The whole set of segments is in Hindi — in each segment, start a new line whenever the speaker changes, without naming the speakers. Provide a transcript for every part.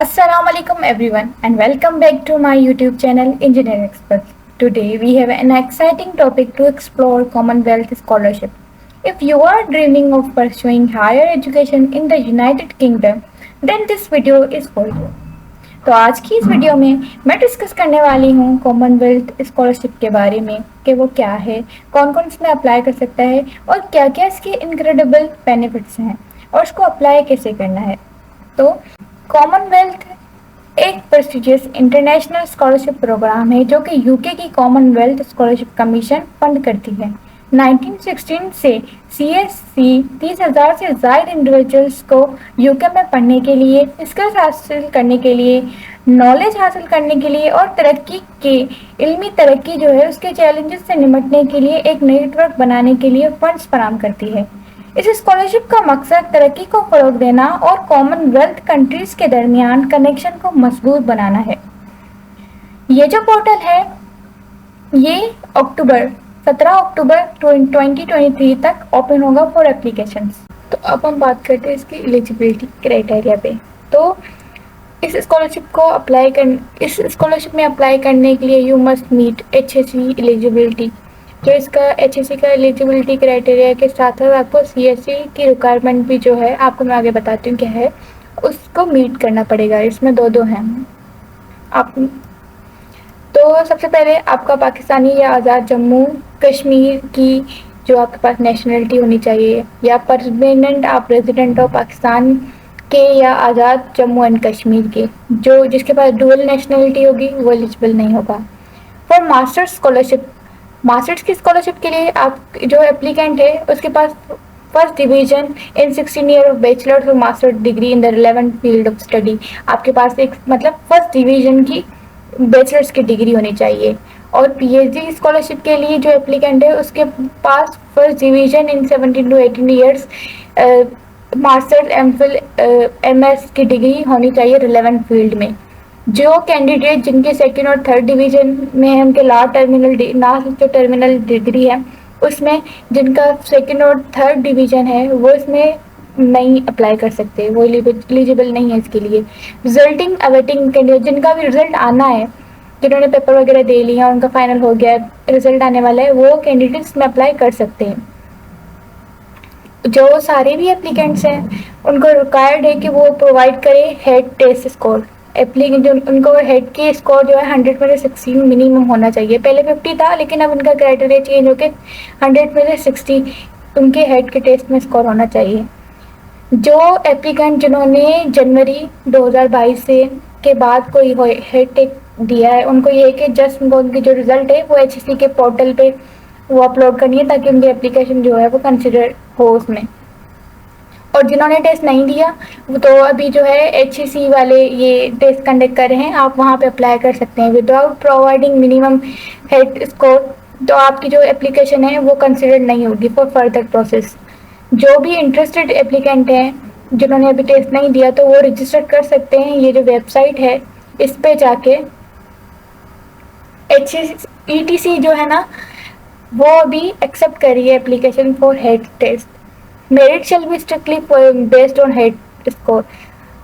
Assalamualaikum everyone and welcome back to my YouTube channel Engineering Experts. Today we have an exciting topic to explore Commonwealth Scholarship. If you are dreaming of pursuing higher education in the United Kingdom, then this video is for you. तो आज की इस वीडियो में मैं डिस्कस करने वाली हूँ कॉमनवेल्थ स्कॉलरशिप के बारे में कि वो क्या है, कौन कौन इसमें अप्लाई कर सकता है और क्या क्या इसके इनक्रेडिबल बेनिफिट्स हैं और उसको अप्लाई कैसे करना है। तो कॉमनवेल्थ एक प्रेस्टिजियस इंटरनेशनल स्कॉलरशिप प्रोग्राम है जो कि यूके की कॉमनवेल्थ स्कॉलरशिप कमीशन फंड करती है। 1916 से CSC 30,000 से ज़ायद इंडिविजुअल्स को यूके में पढ़ने के लिए, स्किल्स हासिल करने के लिए, नॉलेज हासिल करने के लिए और तरक्की के इल्मी तरक्की जो है उसके चैलेंजेस से निपटने के लिए एक नेटवर्क बनाने के लिए फंड्स फराहम करती है। इस स्कॉलरशिप का मकसद तरक्की को फ़रोग देना और कॉमनवेल्थ कंट्रीज़ के दरमियान कनेक्शन को मजबूत बनाना है। ये जो पोर्टल है ये 17 अक्टूबर 2023 तक ओपन होगा फॉर एप्लीकेशंस। तो अब हम बात करते हैं इसकी एलिजिबिलिटी क्राइटेरिया पे। तो इस स्कॉलरशिप में अप्लाई करने के लिए you must meet HSC eligibility. जो इसका HSC का एलिजिबिलिटी क्राइटेरिया के साथ साथ आपको CSC की रिक्वायरमेंट भी जो है आपको मैं आगे बताती हूँ क्या है, उसको मीट करना पड़ेगा। इसमें दो हैं आप। तो सबसे पहले आपका पाकिस्तानी या आज़ाद जम्मू कश्मीर की जो आपके पास नेशनलिटी होनी चाहिए, या परमानेंट आप रेजिडेंट हो पाकिस्तान के या आज़ाद जम्मू एंड कश्मीर के। जो जिसके पास डुअल नेशनलिटी होगी वो एलिजिबल नहीं होगा। फॉर मास्टर्स की स्कॉलरशिप के लिए आप जो एप्लीकेंट है उसके पास first division in 16 year of bachelors और master degree in the relevant field of study. आपके पास एक फर्स्ट डिवीजन की बैचलर्स की डिग्री होनी चाहिए। और PhD स्कॉलरशिप के लिए जो एप्लीकेंट है उसके पास first division in 17 to 18 years masters MPhil MS की डिग्री होनी चाहिए रिलेवेंट फील्ड में। जो कैंडिडेट जिनके सेकेंड और थर्ड डिवीजन में है उनके लास्ट टर्मिनल डिग्री है उसमें जिनका सेकेंड और थर्ड डिवीजन है वो इसमें नहीं अप्लाई कर सकते, वो एलिजिबल नहीं है इसके लिए। रिजल्टिंग अवेटिंग कैंडिडेट जिनका भी रिजल्ट आना है, जिन्होंने पेपर वगैरह दे लिया, उनका फाइनल हो गया, रिजल्ट आने वाला है, वो कैंडिडेट्स में अप्लाई कर सकते हैं। जो सारे भी एप्लीकेंट्स हैं उनको रिक्वायर्ड है कि वो प्रोवाइड करें हेड टेस्ट स्कोर। जो उनको हेड के स्कोर जो है 100 में से 16 मिनिमम होना चाहिए। पहले 50 था लेकिन अब उनका क्राइटेरिया चेंज होकर 100 में से 60 उनके हेड के टेस्ट में स्कोर होना चाहिए। जो एप्लीकेंट जिन्होंने जनवरी 2022 से के बाद कोई हेड टेक दिया है उनको ये है कि जस्ट उनकी जो रिज़ल्ट है वो HSC के पोर्टल पे वो अपलोड करनी है ताकि उनकी एप्लीकेशन जो है वो कंसिडर हो उसमें। और जिन्होंने टेस्ट नहीं दिया तो अभी जो है HSC वाले ये टेस्ट कंडक्ट कर रहे हैं, आप वहाँ पे अप्लाई कर सकते हैं without providing minimum head score. तो आपकी जो एप्लीकेशन है वो कंसिडर नहीं होगी फॉर फर्दर प्रोसेस। जो भी इंटरेस्टेड एप्लीकेंट हैं जिन्होंने अभी टेस्ट नहीं दिया तो वो रजिस्टर कर सकते हैं। ये जो वेबसाइट है इस पे जाके ETC जो है ना वो अभी एक्सेप्ट कर रही है application for head test. Merit shall be strictly based on head score.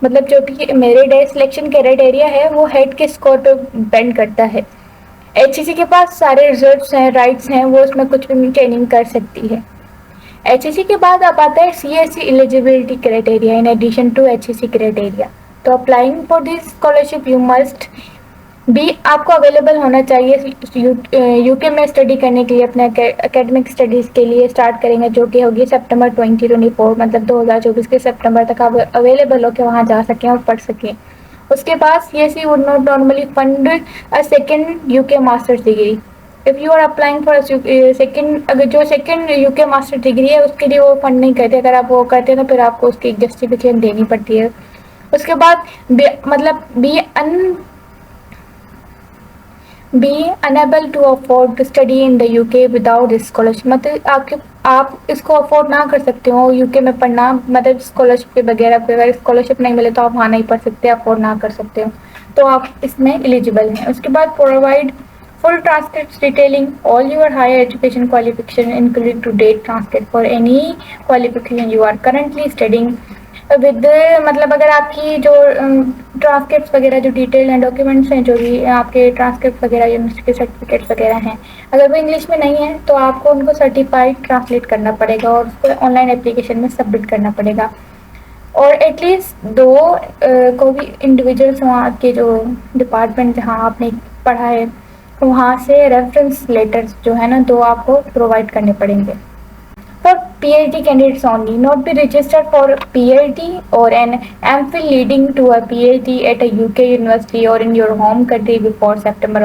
मतलब जो भी मेरिट है सिलेक्शन क्राइटेरिया है वो हेड के स्कोर पे डिपेंड करता है। HSC के पास सारे रिजल्ट्स हैं, राइट्स हैं, वो उसमें कुछ भी ट्रेनिंग कर सकती है। HSC के बाद अब आता है CSC eligibility criteria in addition to HSC criteria. तो applying for this scholarship you must भी आपको अवेलेबल होना चाहिए यूके में स्टडी करने के लिए, अपने एकेडमिक स्टडीज़ के लिए स्टार्ट करेंगे जो कि होगी सितंबर 2024, मतलब 2024 के सितंबर तक आप अवेलेबल हो के वहाँ जा सकें और पढ़ सकें। उसके बाद CSC would not normally fund a second UK masters degree if you are applying for second. अगर जो सेकेंड यूके मास्टर डिग्री है उसके लिए वो फंड नहीं करते। अगर आप वो करते हैं तो फिर आपको उसकी जस्टिफिकेशन देनी पड़ती है। उसके बाद be unable to afford to study in the UK without this scholarship. मतलब आप इसको अफोर्ड ना कर सकते हो UK में पढ़ना, मतलब स्कॉलरशिप के वगैरह पे। अगर स्कॉलरशिप नहीं मिले तो आप वहाँ नहीं पढ़ सकते, अफोर्ड ना कर सकते हो, तो आप इसमें एलिजिबल हैं। उसके बाद provide full transcripts detailing all your higher education qualification including to date transcript for any qualification you are currently studying with मतलब अगर आपकी जो ट्रांसक्रिप्ट वगैरह जो डिटेल हैं, डॉक्यूमेंट्स हैं, जो भी आपके ट्रांसक्रिप्ट वगैरह यूनिवर्सिटी के सर्टिफिकेट्स वगैरह हैं, अगर वो इंग्लिश में नहीं है तो आपको उनको सर्टिफाइड ट्रांसलेट करना पड़ेगा और उसको ऑनलाइन एप्लीकेशन में सबमिट करना पड़ेगा। और एटलीस्ट 2 को भी इंडिविजुअल्स वहाँ के जो डिपार्टमेंट जहाँ आपने पढ़ा है वहाँ से रेफरेंस लेटर्स जो है ना 2 आपको प्रोवाइड करने पड़ेंगे। For PhD candidates only, not be registered for PhD or an MPhil leading to a PhD at a UK university or in your home country before September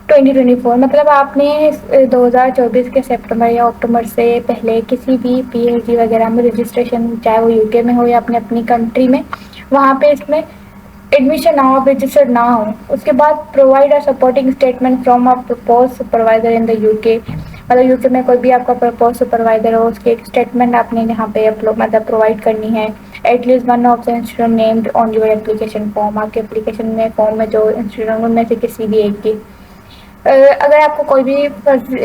2024। मतलब आपने 2024 के सितंबर या अक्टूबर से पहले किसी भी PhD वगैरह में रजिस्ट्रेशन, चाहे वो यूके में हो या अपनी कंट्री में, वहाँ पे इसमें एडमिशन ना हो, रजिस्टर्ड ना हो। उसके बाद provide a supporting statement from a propose supervisor in the UK. मतलब यूके में कोई भी आपका प्रपोज सुपरवाइजर हो, उसकी एक स्टेटमेंट आपने यहाँ पे अपलोड मतलब प्रोवाइड करनी है। At least one of the institute named on your application form, आपके एप्लीकेशन में फॉर्म में जो इंस्टीट्यूट में से किसी भी एक की। अगर आपको कोई भी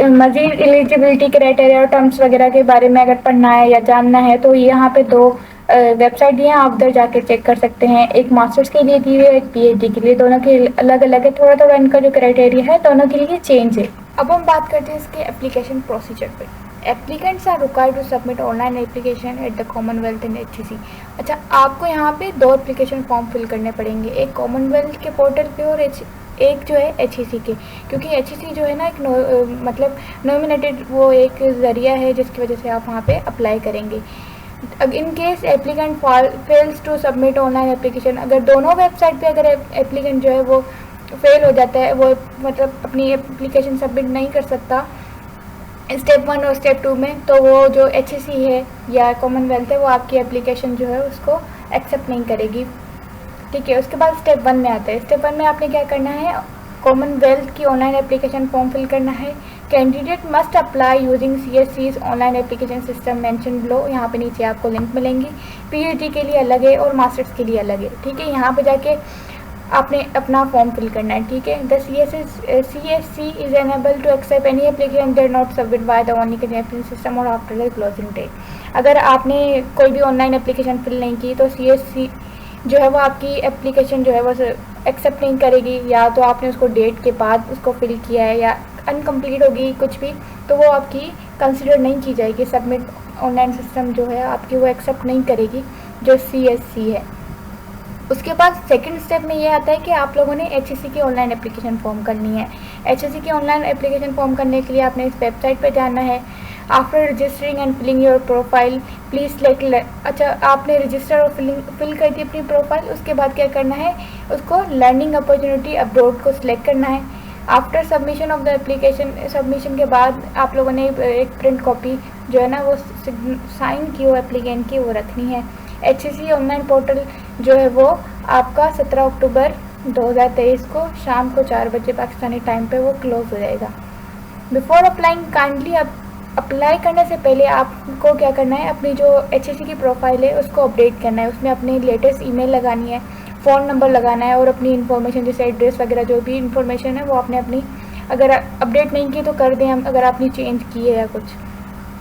मजीद एलिजिबिलिटी क्राइटेरिया और टर्म्स वगैरह के बारे में अगर पढ़ना है या जानना है तो यहाँ पे 2 वेबसाइट दी हैं, आप उधर जाके चेक कर सकते हैं। एक मास्टर्स के लिए दी हुई है, एक पीएचडी के लिए, दोनों के अलग अलग है। थोड़ा थोड़ा इनका जो क्राइटेरिया है दोनों के लिए चेंज है। अब हम बात करते हैं इसके एप्लीकेशन प्रोसीजर पे। Applicants are required to submit online application at the Commonwealth and HEC। अच्छा, आपको यहाँ पे 2 एप्लीकेशन फॉर्म फिल करने पड़ेंगे, एक कॉमनवेल्थ के पोर्टल पे और एक जो है HEC के, क्योंकि HEC जो है ना एक मतलब नॉमिनेटेड वो एक ज़रिया है जिसकी वजह से आप वहाँ पे अप्लाई करेंगे। In case applicant fails to submit online application, अगर दोनों वेबसाइट पे अगर एप्लीकेंट जो है वो फेल हो जाता है, वो मतलब अपनी एप्लीकेशन सबमिट नहीं कर सकता स्टेप 1 और स्टेप 2 में, तो वो जो HEC है या कॉमनवेल्थ है वो आपकी एप्लीकेशन जो है उसको एक्सेप्ट नहीं करेगी। ठीक है, उसके बाद स्टेप 1 में आता है। स्टेप 1 में आपने क्या करना है, कॉमनवेल्थ की ऑनलाइन एप्लीकेशन फॉर्म फिल करना है। Candidate must apply using CSC's online application system mention below. यहाँ पे नीचे आपको लिंक मिलेंगी। PhD के लिए अलग है और मास्टर्स के लिए अलग है। ठीक है, यहाँ पे जाके आपने अपना फॉर्म फिल करना है। ठीक है, the CSC is unable to accept any application that not submit by the online application system और आफ्टर द क्लोजिंग डेट। अगर आपने कोई भी ऑनलाइन एप्लीकेशन फिल नहीं की तो CSC जो है वो आपकी एप्लीकेशन जो है वो एक्सेप्ट नहीं करेगी, या तो आपने उसको डेट के बाद उसको फिल किया है या अनकम्प्लीट होगी कुछ भी, तो वो आपकी कंसिडर नहीं की जाएगी। सबमिट ऑनलाइन सिस्टम जो है आपकी वो एक्सेप्ट नहीं करेगी जो CSC है। उसके बाद सेकंड स्टेप में ये आता है कि आप लोगों ने HEC की ऑनलाइन एप्लीकेशन फॉर्म करनी है। HEC की ऑनलाइन एप्लीकेशन फॉर्म करने के लिए आपने इस वेबसाइट पर जाना है। After registering and filling your profile please select. अच्छा, आपने रजिस्टर और फिल कर दी अपनी प्रोफाइल, उसके बाद क्या करना है, उसको लर्निंग अपॉर्चुनिटी अब्रॉड को सिलेक्ट करना है। After submission of the application, submission के बाद आप लोगों ने एक प्रिंट कॉपी जो है ना वो साइन की हो एप्लीकेंट की वो रखनी है। HEC ऑनलाइन पोर्टल जो है वो आपका 17 अक्टूबर 2023 को शाम को 4 बजे पाकिस्तानी टाइम पे वो क्लोज हो जाएगा। बिफोर अप्लाइंग काइंडली अप्लाई करने से पहले आपको क्या करना है, अपनी जो HEC की प्रोफाइल है उसको अपडेट करना है। उसमें अपनी लेटेस्ट ईमेल लगानी है, फ़ोन नंबर लगाना है और अपनी इन्फॉर्मेशन जैसे एड्रेस वगैरह जो भी इन्फॉर्मेशन है वो आपने अपनी अगर अपडेट नहीं की तो कर दें हम, अगर आपने चेंज की है या कुछ।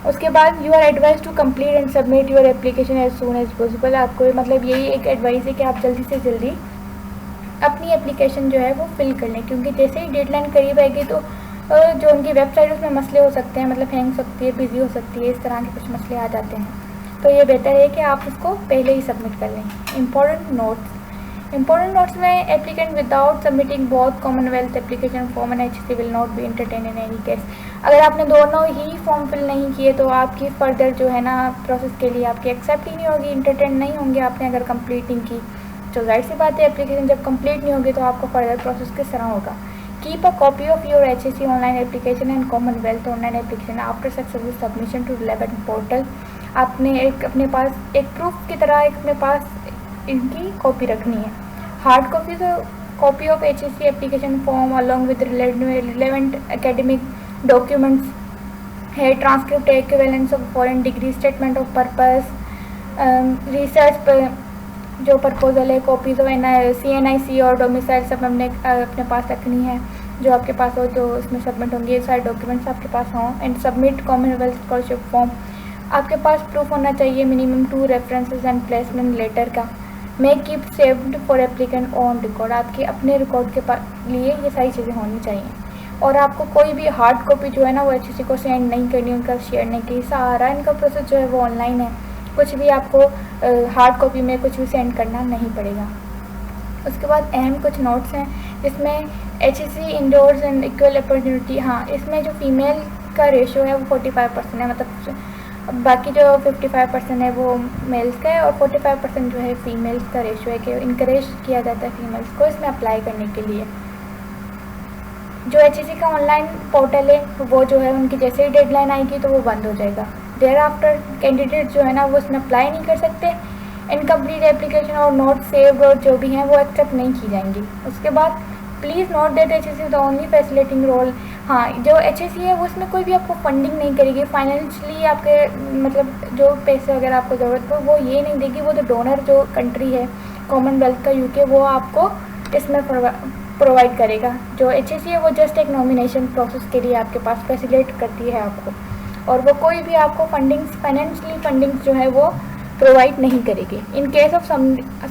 उसके बाद you are advise to complete and submit your application as soon as possible. आपको मतलब यही एक एडवाइस है कि आप जल्दी से जल्दी अपनी एप्लीकेशन जो है वो फिल कर लें, क्योंकि जैसे ही डेडलाइन करीब आएगी तो जो उनकी वेबसाइट उसमें मसले हो सकते हैं, मतलब हैंग सकती है, बिजी हो सकती है, इस तरह के कुछ मसले आ जाते हैं। तो ये बेहतर है कि आप उसको पहले ही सबमिट कर लें। इंपॉर्टेंट नोट्स में applicant without submitting both Commonwealth application form and HEC will not be entertain in any case. अगर आपने दोनों ही फॉर्म फिल नहीं किए तो आपकी फर्दर जो है ना प्रोसेस के लिए आपकी एक्सेप्ट ही नहीं होगी, इंटरटेन नहीं होंगे आपने अगर कंप्लीट नहीं की। तो जाहिर सी बात है एप्लीकेशन जब कंप्लीट नहीं होगी तो आपको फर्दर प्रोसेस किस तरह होगा। Keep a copy of your HEC online application and Commonwealth online application after successful submission to relevant portal। आपने एक अपने पास एक प्रूफ की तरह एक अपने पास इनकी कॉपी रखनी है। हार्ड कॉपी तो copy of HEC application form along with relevant academic documents है, transcript equivalence of foreign degree, statement of purpose, research पर जो प्रपोजल है, कॉपीज ऑफ CNIC और डोमिसाइल सब हमने अपने पास रखनी है जो आपके पास हो, जो इसमें सबमिट होंगे, सारे डॉक्यूमेंट्स आपके पास हों। And submit commonwealth scholarship form आपके पास प्रूफ होना चाहिए minimum 2 references and placement letter का। May keep saved for applicant on record, आपके अपने रिकॉर्ड के लिए ये सारी चीज़ें होनी चाहिए। और आपको कोई भी हार्ड कॉपी जो है ना वो HSC को सेंड नहीं करनी, उनका शेयर नहीं की। सारा इनका प्रोसेस जो है वो ऑनलाइन है, कुछ भी आपको हार्ड कॉपी में कुछ भी सेंड करना नहीं पड़ेगा। उसके बाद अहम कुछ नोट्स हैं जिसमें HSC endorse and equal opportunity, हाँ इसमें जो फीमेल का रेशियो है वो 45% है, मतलब बाकी जो 55% है वो मेल्स का है और 45% जो है फीमेल्स का रेशियो है कि इनकरेज किया जाता है फीमेल्स को इसमें अप्लाई करने के लिए। जो HSC का ऑनलाइन पोर्टल है वो जो है उनकी जैसे ही डेडलाइन आएगी तो वो बंद हो जाएगा। देयर आफ्टर कैंडिडेट जो है ना वो इसमें अप्लाई नहीं कर सकते। इनकम्प्लीट एप्लीकेशन और नोट सेव्ड और जो भी हैं वो एक्सेप्ट नहीं की जाएंगी। उसके बाद please note that HSC the only facilitating role, हाँ जो HSC है वो उसमें कोई भी आपको फंडिंग नहीं करेगी, फाइनेंशियली आपके मतलब जो पैसे वगैरह आपको ज़रूरत हो वो ये नहीं देगी। वो तो डोनर जो कंट्री है कॉमनवेल्थ का UK वो आपको इसमें प्रोवाइड करेगा। जो HSC है वो जस्ट एक नॉमिनेशन प्रोसेस के लिए आपके पास फैसिलिटेट करती है आपको, और वो कोई भी आपको फंडिंग्स फाइनेंशियली फंडिंग्स जो है वो प्रोवाइड नहीं करेगी। In case of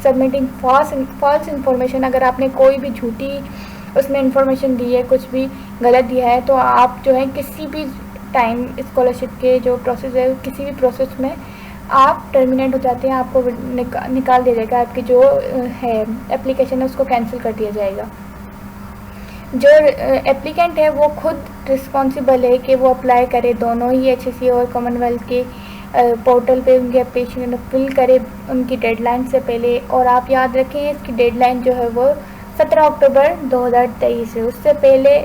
submitting false information, अगर आपने कोई भी झूठी उसमें इंफॉर्मेशन दी है, कुछ भी गलत दिया है, तो आप जो है किसी भी टाइम स्कॉलरशिप के जो प्रोसेस है किसी भी प्रोसेस में आप टर्मिनेट हो जाते हैं, आपको निकाल दिया जाएगा, आपकी जो है एप्लीकेशन है उसको कैंसिल कर दिया जाएगा। जो एप्लीकेंट है वो खुद रिस्पॉन्सिबल है कि वो अप्लाई करे, दोनों ही HSC और कॉमनवेल्थ के पोर्टल पे उनकी एप्लीकेशन फिल करे उनकी डेडलाइन से पहले। और आप याद रखें इसकी डेडलाइन जो है वो 17 अक्टूबर 2023 है, उससे पहले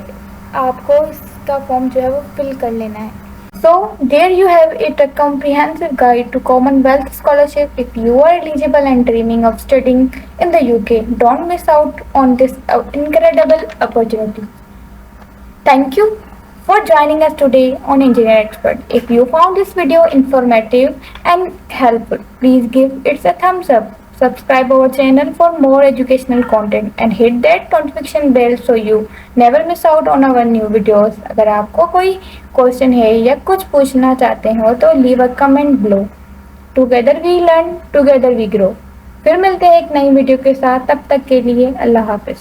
आपको इसका फॉर्म जो है वो फिल कर लेना है। So there you have it, a comprehensive guide to Commonwealth scholarship if you are eligible and dreaming of studying in the UK. Don't miss out on this incredible opportunity. Thank you for joining us today on Engineer Expert. If you found this video informative and helpful, please give it a thumbs up. Subscribe our channel for more educational content and hit that notification bell so you never miss out on our new videos. अगर आपको कोई क्वेश्चन है या कुछ पूछना चाहते हो तो leave a comment below. Together we learn, together we grow. फिर मिलते हैं एक नई वीडियो के साथ, तब तक के लिए अल्लाह हाफिज।